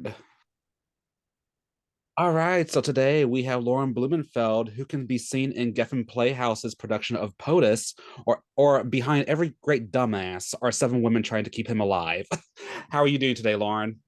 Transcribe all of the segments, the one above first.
record. All right, so today we have Lauren Blumenfeld, who can be seen in Geffen Playhouse's production of POTUS, or behind every great dumbass are seven women trying to keep him alive. How are you doing today, Lauren?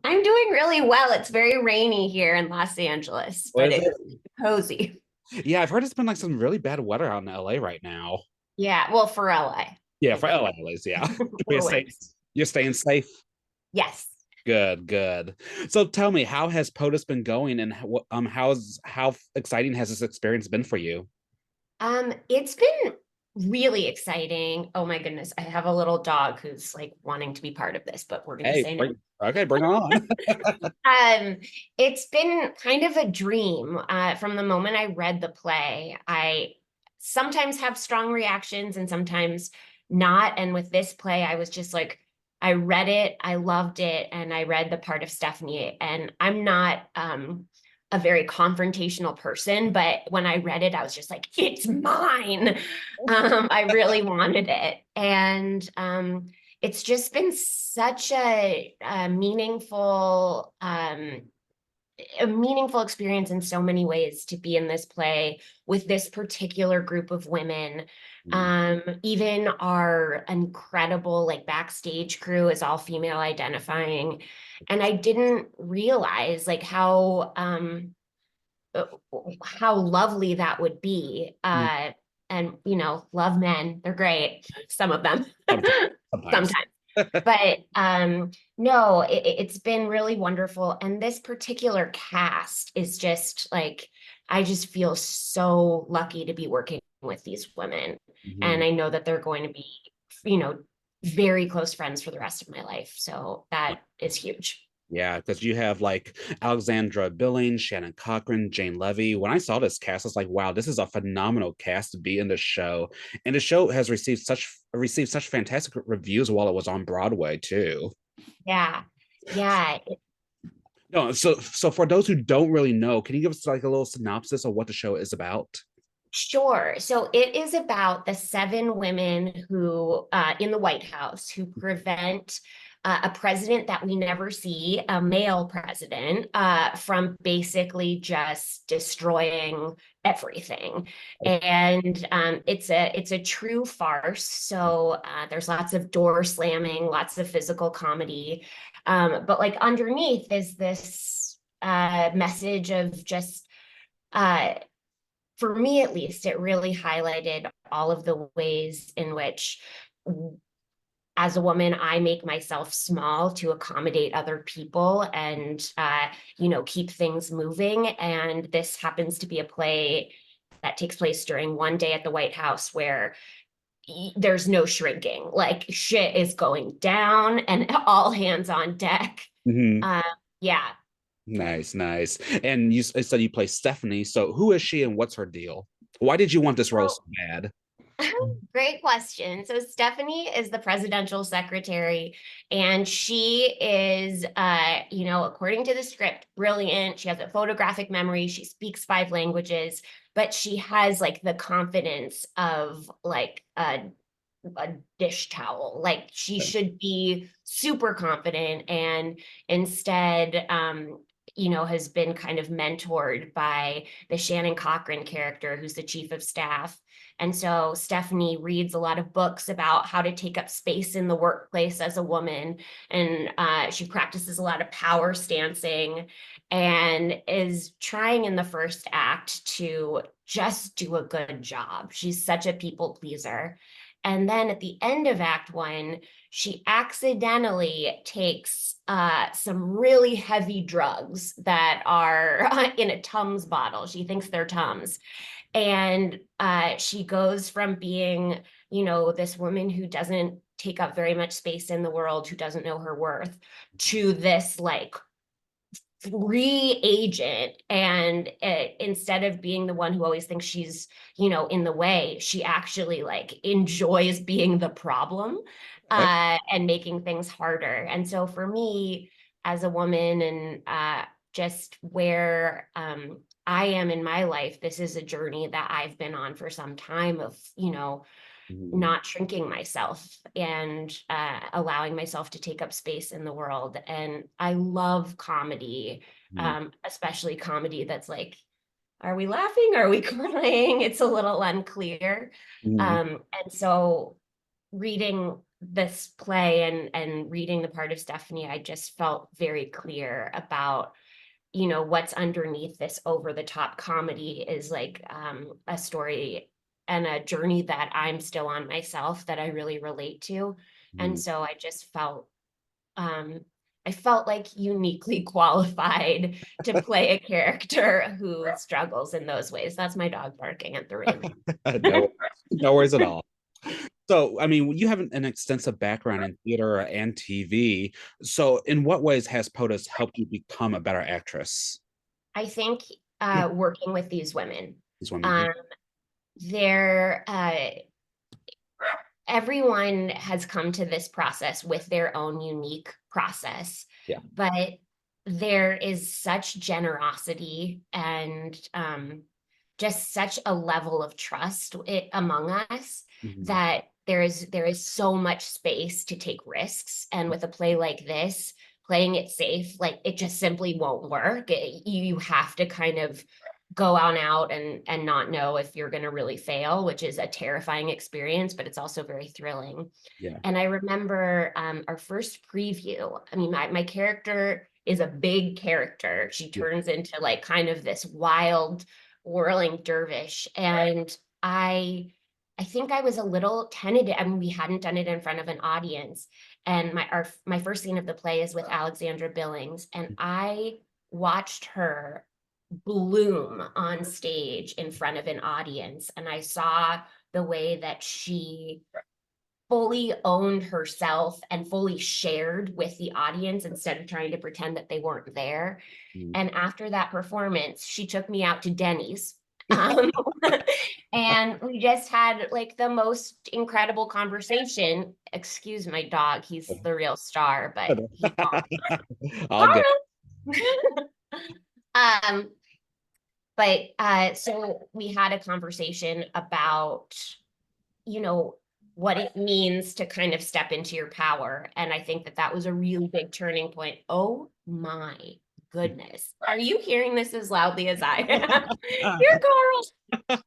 I'm doing really well. It's very rainy here in Los Angeles, What but is it? it's cozy. Yeah, I've heard it's been like some really bad weather out in LA right now. Yeah, well, for LA, Yeah, for maybe LA at least, yeah. You're we're staying, worse. you're staying safe. Yes. Good, good. So tell me, how has POTUS been going, and how exciting has this experience been for you? It's been really exciting. Oh my goodness, I have a little dog who's like wanting to be part of this, but we're gonna Hey, say no. bring on. Um, it's been kind of a dream. From the moment I read the play, I sometimes have strong reactions and sometimes not. And with this play, I was just like, I read it, I loved it, and I read the part of Stephanie. And I'm not a very confrontational person, but when I read it, I was just like, it's mine. I really wanted it. And it's just been such a meaningful experience in so many ways to be in this play with this particular group of women. Even our incredible like backstage crew is all female identifying, and I didn't realize like how lovely that would be. And love men, they're great, some of them. Sometimes, sometimes. Sometimes. But no, it's been really wonderful. And this particular cast is just like, I just feel so lucky to be working with these women. Mhm. And I know that they're going to be, you know, very close friends for the rest of my life. So that is huge. Yeah, because you have like Alexandra Billings, Shannon Cochran, Jane Levy. When I saw this cast, I was like, wow, this is a phenomenal cast to be in the show. And the show has received such fantastic reviews while it was on Broadway too. Yeah. Yeah. No, so for those who don't really know, can you give us like a little synopsis of what the show is about? Sure. So it is about the seven women who, in the White House, who prevent a president that we never see, a male president, from basically just destroying everything. And it's a true farce. So there's lots of door slamming, lots of physical comedy, but like underneath is this message of just. For me at least, it really highlighted all of the ways in which, as a woman, I make myself small to accommodate other people and, keep things moving. And this happens to be a play that takes place during one day at the White House where there's no shrinking. Like shit is going down and all hands on deck. Mhm. Uh, yeah, Nice, nice. And you said you play Stephanie. So who is she and what's her deal? Why did you want this role so so bad? great question. So Stephanie is the presidential secretary, and she is, according to the script, brilliant. She has a photographic memory. She speaks five languages, but she has like the confidence of like a dish towel. Like she should be super confident, and instead, has been kind of mentored by the Shannon Cochran character, who's the chief of staff. And so Stephanie reads a lot of books about how to take up space in the workplace as a woman. And she practices a lot of power stancing and is trying in the first act to just do a good job. She's such a people pleaser. And then at the end of Act One, she accidentally takes some really heavy drugs that are in a Tums bottle. She thinks they're Tums. And she goes from being, this woman who doesn't take up very much space in the world, who doesn't know her worth, to this like free agent. And instead of being the one who always thinks she's, in the way, she actually like enjoys being the problem, and making things harder. And so for me as a woman, and just where I am in my life, this is a journey that I've been on for some time of, Mhm. not shrinking myself and allowing myself to take up space in the world. And I love comedy, Mhm. especially comedy that's like, are we laughing? Are we crying? It's a little unclear. Mhm. And so reading this play and reading the part of Stephanie, I just felt very clear about, what's underneath this over the top comedy is like a story and a journey that I'm still on myself that I really relate to. And Mhm. so um I felt like uniquely qualified to play a character who struggles in those ways. That's my dog barking at the rain. No, no worries at all. So, I mean, you have an extensive background in theater and TV. So, in what ways has POTUS helped you become a better actress? I think Yeah, working with these women, these women. Yeah. um, they're everyone has come to this process with their own unique process, Yeah. but there is such generosity and just such a level of trust among us Mhm. that there is so much space to take risks. And with a play like this, playing it safe, like it just simply won't work. You have to kind of go on out and not know if you're going to really fail, which is a terrifying experience, but it's also very thrilling. Yeah. And I remember our first preview. I mean, my character is a big character. She Yeah. turns into like kind of this wild, whirling dervish. And I think I was a little tentative. I mean, we hadn't done it in front of an audience. And my first scene of the play is with Alexandra Billings. And I watched her bloom on stage in front of an audience. And I saw the way that she fully owned herself and fully shared with the audience instead of trying to pretend that they weren't there. Mhm. And after that performance, she took me out to Denny's. Um, and we just had like the most incredible conversation. Excuse my dog, he's the real star, but he's All good. um, but so we had a conversation about, you know, what it means to kind of step into your power. And I think that that was a really big turning point. Oh my goodness. Are you hearing this as loudly as I am? Here, Carl.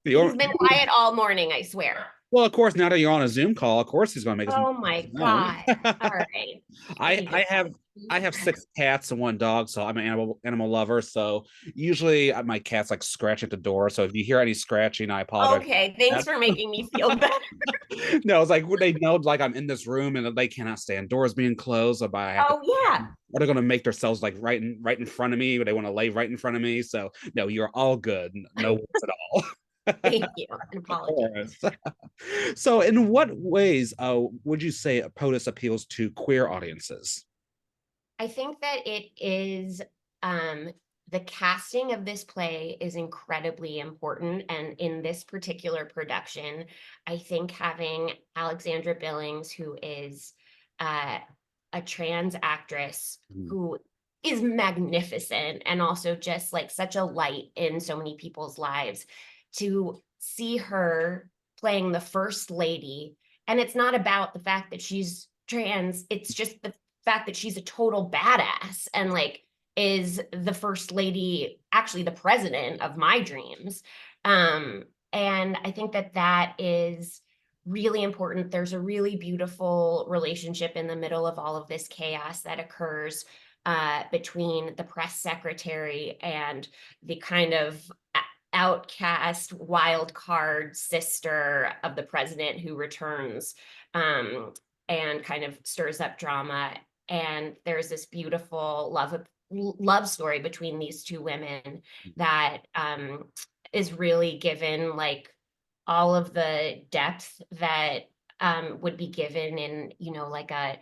The He's been quiet all morning, I swear. Well, of course, now that you're on a Zoom call, of course he's going to make Oh my his known. God. All right. I I think I it's have I have six cats and one dog, so I'm an animal lover. So usually my cats like scratch at the door. So if you hear any scratching, I apologize. okay. Thanks for making me feel better. No, it's like they know like I'm in this room and they cannot stand doors being closed. So I have to. Oh yeah. Or they're going to make themselves like right in front of me, but they want to lay right in front of me. So no, you're all good. No worries at all. Thank you. And Of apologies. course. So, in what ways would you say POTUS appeals to queer audiences? I think that it is the casting of this play is incredibly important. And in this particular production, I think having Alexandra Billings, who is uh, a trans actress Mhm. who is magnificent and also just like such a light in so many people's lives, to see her playing the first lady. And it's not about the fact that she's trans, it's just the fact that she's a total badass and like is the first lady, actually the president of my dreams. And I think that that is really important. There's a really beautiful relationship in the middle of all of this chaos that occurs between the press secretary and the kind of outcast wild card sister of the president who returns um, and kind of stirs up drama. And there's this beautiful love story between these two women that is really given like all of the depth that would be given in, like a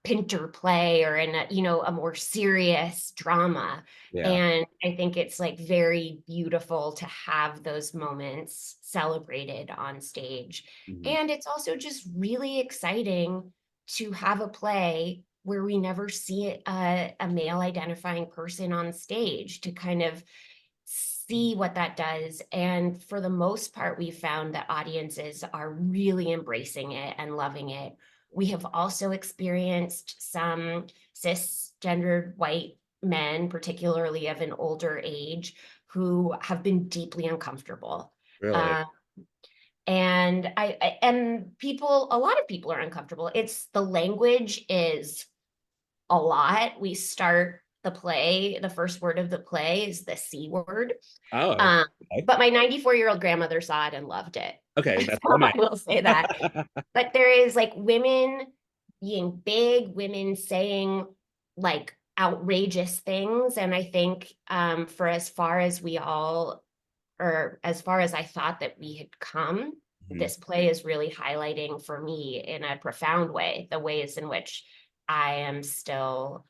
Pinter play or in a more serious drama. Yeah. And I think it's like very beautiful to have those moments celebrated on stage. Mhm. And it's also just really exciting to have a play where we never see a male identifying person on stage, to kind of see what that does. And for the most part, we found that audiences are really embracing it and loving it. We have also experienced some cisgendered white men, particularly of an older age, who have been deeply uncomfortable. Really? Uh, and people, a lot of people are uncomfortable. It's the language is a lot. We start the play, the first word of the play is the C word. Oh, Um, okay. but my 94-year-old grandmother saw it and loved it. Okay, So that's what I will say that. I But there is like women being big, women saying like outrageous things. And I think for as far as we all, or as far as I thought that we had come, mean. this play is really highlighting for me in a profound way the ways in which I am still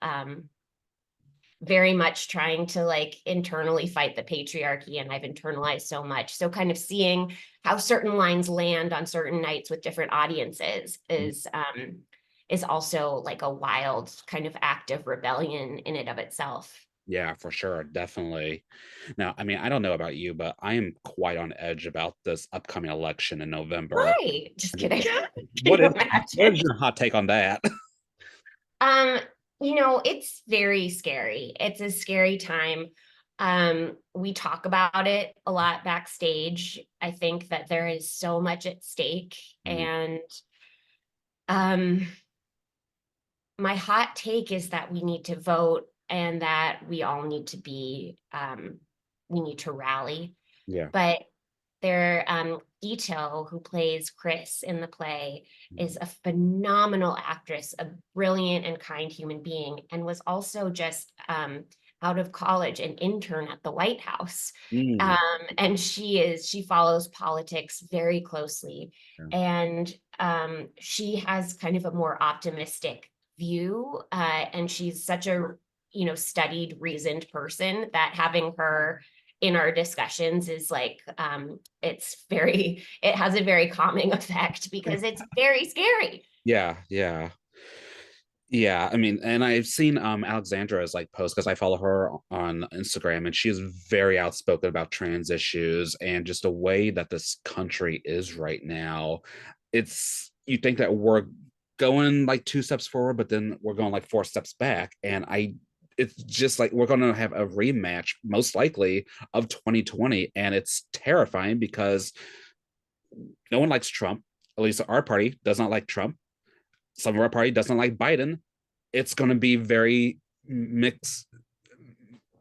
very much trying to like internally fight the patriarchy, and I've internalized so much. So kind of seeing how certain lines land on certain nights with different audiences is also like a wild kind of act of rebellion in and of itself. Yeah, for sure, definitely. Now, I mean, I don't know about you, but I am quite on edge about this upcoming election in November. Right. Just kidding. Can What you is what imagine? is your hot take on that? Um, it's very scary. It's a scary time. We talk about it a lot backstage. I think that there is so much at stake. Mm, And um, my hot take is that we need to vote and that we all need to we need to rally. yeah. But Ito, who plays Chris in the play, is a phenomenal actress, a brilliant and kind human being, and was also just out of college, an intern at the White House. Mm, And she follows politics very closely. yeah. And she has kind of a more optimistic view. And she's such a, studied, reasoned person that having her in our discussions is like it has a very calming effect because it's very scary. Yeah, yeah. Yeah, I mean, and I've seen Alexandra's like post because I follow her on Instagram, and she is very outspoken about trans issues and just the way that this country is right now. It's you think that we're going like two steps forward, but then we're going like four steps back, and I it's just like we're going to have a rematch most likely of 2020, and it's terrifying because no one likes Trump. At least our party does not like Trump. Some of our party doesn't like Biden. It's going to be very mixed.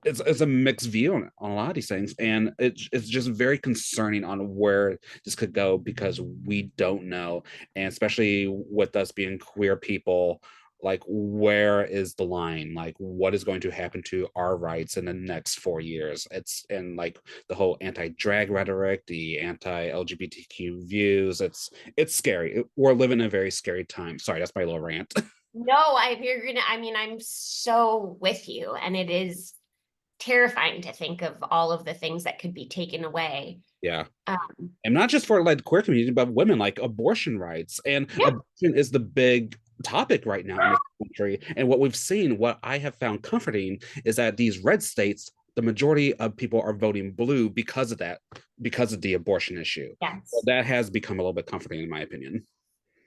It's a mixed view on a lot of these things, and it's just very concerning on where this could go because we don't know, and especially with us being queer people, like where is the line? Like what is going to happen to our rights in the next 4 years? It's and like the whole anti-drag rhetoric, the anti-LGBTQ views. It's scary. We're living in a very scary time. Sorry, that's my little rant. No, I'm so with you, and it is terrifying to think of all of the things that could be taken away. Yeah. Um, And not just for like queer community, but women, like abortion rights. And yeah, abortion is the big topic right now in this country. And what we've seen, what I have found comforting, is that these red states, the majority of people are voting blue because of that, because of the abortion issue. So yes. that has become a little bit comforting, in my opinion.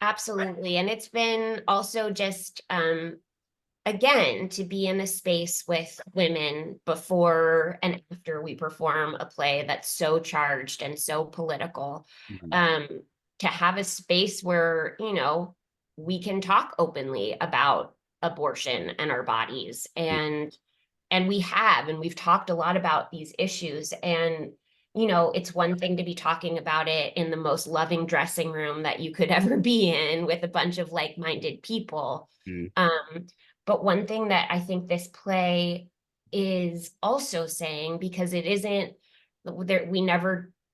Absolutely. And it's been also just again, to be in a space with women before and after we perform a play that's so charged and so political, Mhm. um, to have a space where, we can talk openly about abortion and our bodies. And we've talked a lot about these issues. And it's one thing to be talking about it in the most loving dressing room that you could ever be in with a bunch of like-minded people. Mhm. Um, but one thing that I think this play is also saying, because it isn't there,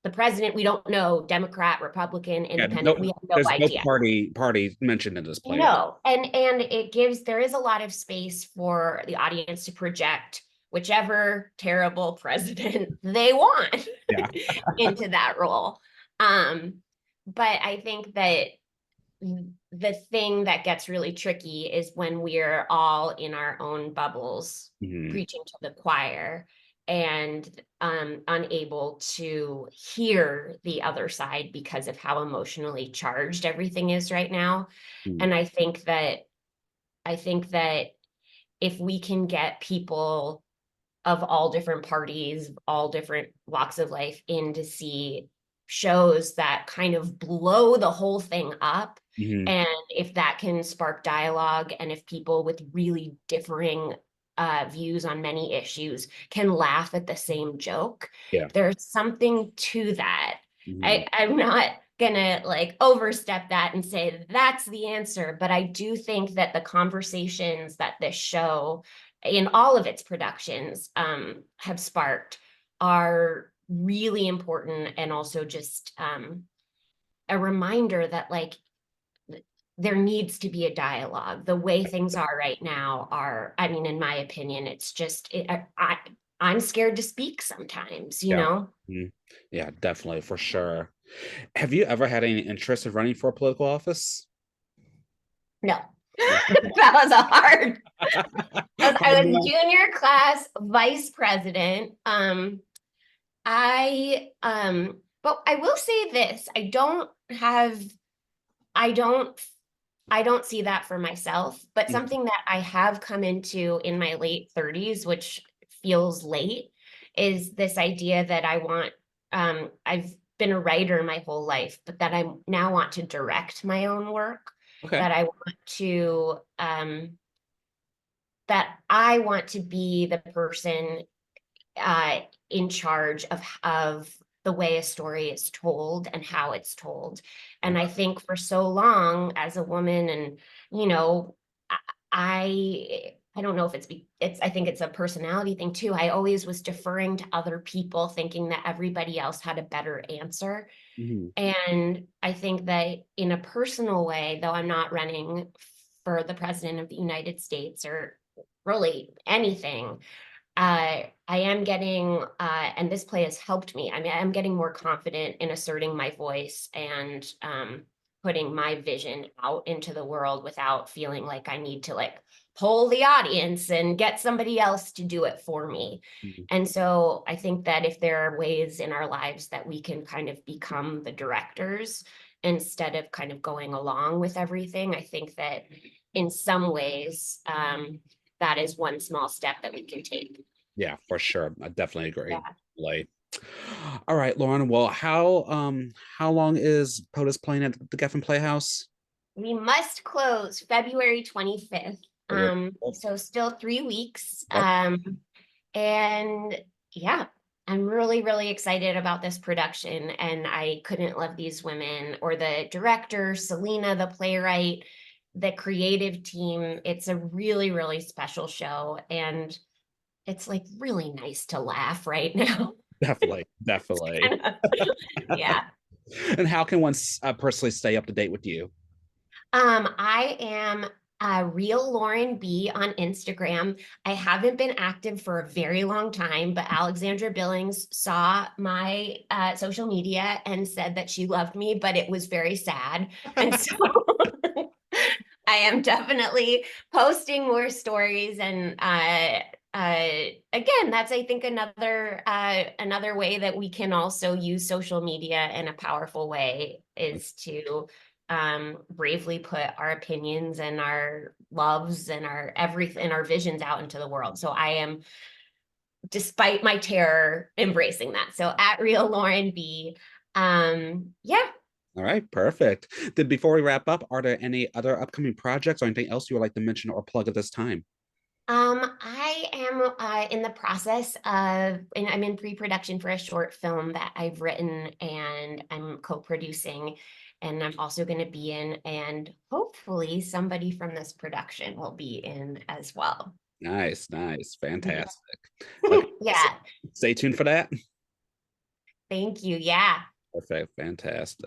the president, we don't know, Democrat, Republican, Yeah, Independent, we have no there's no idea. party mentioned in this play at all. No, and there is a lot of space for the audience to project whichever terrible president they want Yeah. into that role. Um, but I think that the thing that gets really tricky is when we're all in our own bubbles Mhm. preaching to the choir. and unable to hear the other side because of how emotionally charged everything is right now. Mm. And I think that if we can get people of all different parties, all different walks of life in to see shows that kind of blow the whole thing up. Mhm. And if that can spark dialogue, and if people with really differing views on many issues can laugh at the same joke, Yeah. there's something to that. Mhm. I'm not gonna like overstep that and say that's the answer, but I do think that the conversations that this show in all of its productions have sparked are really important, and also just a reminder that like there needs to be a dialogue. The way things are right now are, I mean, in my opinion, it's just I'm scared to speak sometimes, you Yeah. know. Mhm. Yeah, definitely, for sure. Have you ever had any interest in running for a political office? No. No. That was a hard. I Hard was enough. junior class vice president. But I will say this, I don't, I don't see that for myself, but Mhm. something that I have come into in my late 30s, which feels late, is this idea that I've been a writer my whole life, but that I now want to direct my own work, Okay. that I want to be the person uh, in charge of the way a story is told and how it's told. And I think for so long as a woman, and you know, I don't know if it's I think it's a personality thing too. I always was deferring to other people, thinking that everybody else had a better answer. Mhm. And I think that in a personal way, though I'm not running for the president of the United States or really anything, I am getting, and this play has helped me. I mean, I'm getting more confident in asserting my voice and putting my vision out into the world without feeling like I need to like poll the audience and get somebody else to do it for me. Mhm. And so I think that if there are ways in our lives that we can kind of become the directors instead of kind of going along with everything, I think that in some ways, that is one small step that we can take. Yeah, for sure. I definitely agree. Yeah. Like, all right, Lauren. Well, how long is POTUS playing at the Geffen Playhouse? We must close February 25th. February. So still 3 weeks. Okay. And yeah, I'm really, really excited about this production. And I couldn't love these women or the director, Selena, the playwright, the creative team. It's a really, really special show. And it's like really nice to laugh right now. Definitely, definitely. Yeah. And how can one personally stay up to date with you? I am a real Lauren B on Instagram. I haven't been active for a very long time, but Alexandra Billings saw my social media and said that she loved me, but it was very sad. And so I am definitely posting more stories, and again, that's I think another way that we can also use social media in a powerful way is to bravely put our opinions and our loves and our everything, our visions out into the world. So I am, despite my terror, embracing that. So at Real Lauren B. Yeah. All right, perfect. Then before we wrap up, are there any other upcoming projects or anything else you would like to mention or plug at this time? I am in the process of, and I'm in pre-production for a short film that I've written and I'm co-producing, and I'm also going to be in, and hopefully somebody from this production will be in as well. Nice, nice, Yeah. fantastic. Okay, so Yeah. stay tuned for that. Thank you. Yeah. Perfect, fantastic.